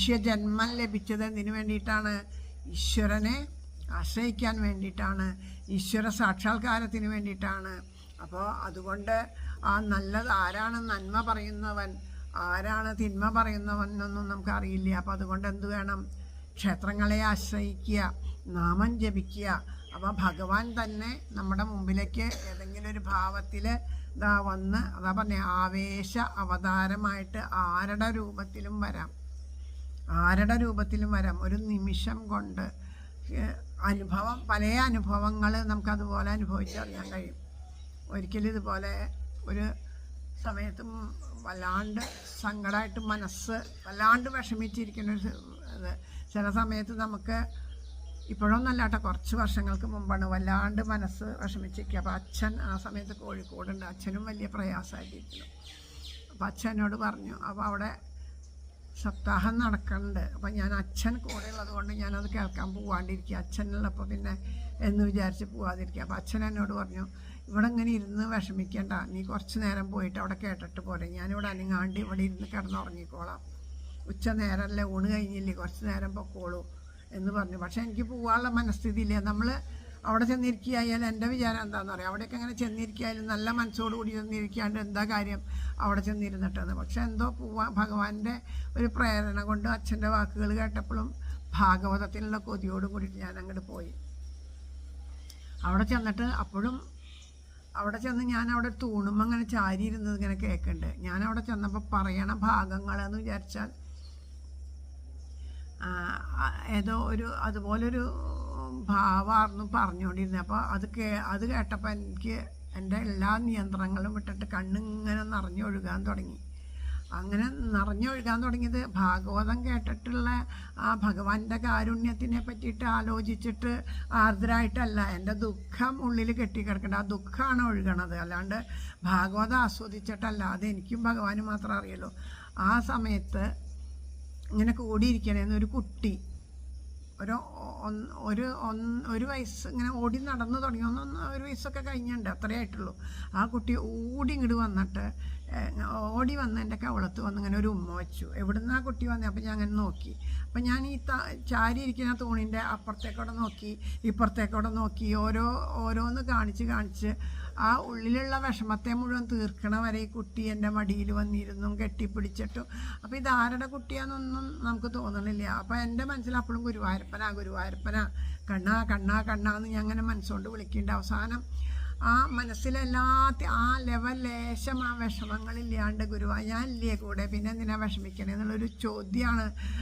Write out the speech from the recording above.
മനുഷ്യജന്മം ലഭിച്ചത് എന്തിനു വേണ്ടിയിട്ടാണ്? ഈശ്വരനെ ആശ്രയിക്കാൻ വേണ്ടിയിട്ടാണ്, ഈശ്വര സാക്ഷാത്കാരത്തിന് വേണ്ടിയിട്ടാണ്. അപ്പോൾ അതുകൊണ്ട് ആ നല്ലത് ആരാണ്, നന്മ പറയുന്നവൻ ആരാണ്, തിന്മ പറയുന്നവൻ എന്നൊന്നും നമുക്കറിയില്ല. അപ്പോൾ അതുകൊണ്ട് എന്ത് വേണം? ക്ഷേത്രങ്ങളെ ആശ്രയിക്കുക, നാമം ജപിക്കുക. അപ്പോൾ ഭഗവാൻ തന്നെ നമ്മുടെ മുമ്പിലേക്ക് ഏതെങ്കിലും ഒരു ഭാവത്തിൽ വന്ന്, അതാ പറഞ്ഞ ആവേശ അവതാരമായിട്ട് ആരുടെ രൂപത്തിലും വരാം, ആരുടെ രൂപത്തിലും വരാം. ഒരു നിമിഷം കൊണ്ട് അനുഭവം, പല അനുഭവങ്ങൾ നമുക്കതുപോലെ അനുഭവിച്ചറിയാൻ കഴിയും. ഒരിക്കലും ഇതുപോലെ ഒരു സമയത്തും വല്ലാണ്ട് സങ്കടമായിട്ട് മനസ്സ് വല്ലാണ്ട് വിഷമിച്ചിരിക്കുന്ന ഒരു ഇത് ചില സമയത്ത് നമുക്ക്, ഇപ്പോഴൊന്നല്ല കേട്ടോ, കുറച്ച് വർഷങ്ങൾക്ക് മുമ്പാണ് വല്ലാണ്ട് മനസ്സ് വിഷമിച്ചിരിക്കുക. അപ്പോൾ അച്ഛൻ ആ സമയത്ത് കോഴിക്കോടുണ്ട്, അച്ഛനും വലിയ പ്രയാസമായിട്ടിരിക്കുന്നു. അപ്പോൾ അച്ഛനോട് പറഞ്ഞു, അപ്പോൾ അവിടെ സപ്താഹം നടക്കുന്നുണ്ട്, അപ്പോൾ ഞാൻ അച്ഛൻ കൂടെ ഉള്ളത് കൊണ്ട് ഞാനത് കേൾക്കാൻ പോവാണ്ടിരിക്കുക, അച്ഛനുള്ളപ്പോൾ പിന്നെ എന്ന് വിചാരിച്ച് പോവാതിരിക്കുക. അപ്പോൾ അച്ഛൻ എന്നോട് പറഞ്ഞു, ഇവിടെ ഇങ്ങനെ ഇരുന്ന് വിഷമിക്കേണ്ട, നീ കുറച്ച് നേരം പോയിട്ട് അവിടെ കേട്ടിട്ട് പോരെ, ഞാനിവിടെ അനങ്ങാണ്ട് ഇവിടെ ഇരുന്ന് കിടന്നുറങ്ങിക്കോളാം, ഉച്ച നേരമല്ലേ, ഊണ് കഴിഞ്ഞില്ലേ, കുറച്ച് നേരം പൊക്കോളൂ എന്ന് പറഞ്ഞു. പക്ഷേ എനിക്ക് പോകാനുള്ള മനസ്ഥിതിയില്ല. നമ്മൾ അവിടെ ചെന്നിരിക്കുകയായാൽ എൻ്റെ വിചാരം എന്താണെന്ന് പറയാം, അവിടെയൊക്കെ അങ്ങനെ ചെന്നിരിക്കുകയായാലും നല്ല മനസ്സോടുകൂടി ചെന്നിരിക്കാണ്ട് എന്താ കാര്യം അവിടെ ചെന്നിരുന്നിട്ടെന്ന്. പക്ഷെ എന്തോ ഭഗവാന്റെ ഒരു പ്രേരണ കൊണ്ട് അച്ഛൻ്റെ വാക്കുകൾ കേട്ടപ്പോഴും ഭാഗവതത്തിലുള്ള കൊതിയോട് കൂടിയിട്ട് ഞാൻ അങ്ങോട്ട് പോയി. അവിടെ ചെന്നിട്ട് അപ്പോഴും അവിടെ ചെന്ന് ഞാൻ അവിടെ തൂണുമ്പോൾ അങ്ങനെ ചാരി ഇരുന്നത് ഇങ്ങനെ കേൾക്കുന്നുണ്ട്. ഞാൻ അവിടെ ചെന്നപ്പോൾ പറയണ ഭാഗങ്ങളെന്ന് വിചാരിച്ചാൽ ഏതോ ഒരു അതുപോലൊരു ഭാവമായിരുന്നു പറഞ്ഞുകൊണ്ടിരുന്നത്. അപ്പോൾ അത് കേട്ടപ്പോൾ എനിക്ക് എൻ്റെ എല്ലാ നിയന്ത്രണങ്ങളും വിട്ടിട്ട് കണ്ണിങ്ങനെ നിറഞ്ഞൊഴുകാൻ തുടങ്ങി. അങ്ങനെ നിറഞ്ഞൊഴുകാൻ തുടങ്ങിയത് ഭാഗവതം കേട്ടിട്ടുള്ള ആ ഭഗവാന്റെ കാരുണ്യത്തിനെ പറ്റിയിട്ട് ആലോചിച്ചിട്ട് ആർദ്രമായിട്ടല്ല, എൻ്റെ ദുഃഖം ഉള്ളിൽ കെട്ടിക്കിടക്കേണ്ട ആ ദുഃഖമാണ് ഒഴുകണത്, അല്ലാണ്ട് ഭാഗവതം ആസ്വദിച്ചിട്ടല്ല. അത് എനിക്കും ഭഗവാനും മാത്രമേ അറിയുള്ളൂ. ആ സമയത്ത് ഇങ്ങനെ കൂടിയിരിക്കണേന്ന് ഒരു കുട്ടി ഒരു വയസ്സ് ഇങ്ങനെ ഓടി നടന്നു തുടങ്ങി, ഒരു വയസ്സൊക്കെ കഴിഞ്ഞിട്ടുണ്ട്, അത്രയേ ആയിട്ടുള്ളൂ. ആ കുട്ടി ഓടി ഇങ്ങോട്ട് വന്നിട്ട് ഓടി വന്ന് എൻ്റെ കവളത്ത് വന്ന് ഇങ്ങനെ ഒരു ഉമ്മ വെച്ചു. എവിടുന്ന് ആ കുട്ടി വന്നേ? അപ്പം ഞാൻ അങ്ങനെ നോക്കി. അപ്പം ഞാൻ ഈ ചാരി ഇരിക്കുന്ന തൂണിൻ്റെ അപ്പുറത്തേക്കൂടെ നോക്കി, ഇപ്പുറത്തേക്കൂടെ നോക്കി, ഓരോന്ന് കാണിച്ച് ആ ഉള്ളിലുള്ള വിഷമത്തെ മുഴുവൻ തീർക്കണ വരെ ഈ കുട്ടി എൻ്റെ മടിയിൽ വന്നിരുന്നു കെട്ടിപ്പിടിച്ചിട്ടും. അപ്പോൾ ഇതാരുടെ കുട്ടിയാണെന്നൊന്നും നമുക്ക് തോന്നണില്ല. അപ്പോൾ എൻ്റെ മനസ്സിൽ അപ്പോഴും ഗുരുവായൂരപ്പനാ കണ്ണാന്ന് ഞാൻ അങ്ങനെ മനസ്സുകൊണ്ട് വിളിക്കുന്നുണ്ട്. അവസാനം ആ ആ ലേശം ആ വിഷമങ്ങളില്ലാണ്ട് ഞാൻ ഇല്ലേ കൂടെ, പിന്നെ എന്തിനാ വിഷമിക്കണേ എന്നുള്ളൊരു ചോദ്യമാണ്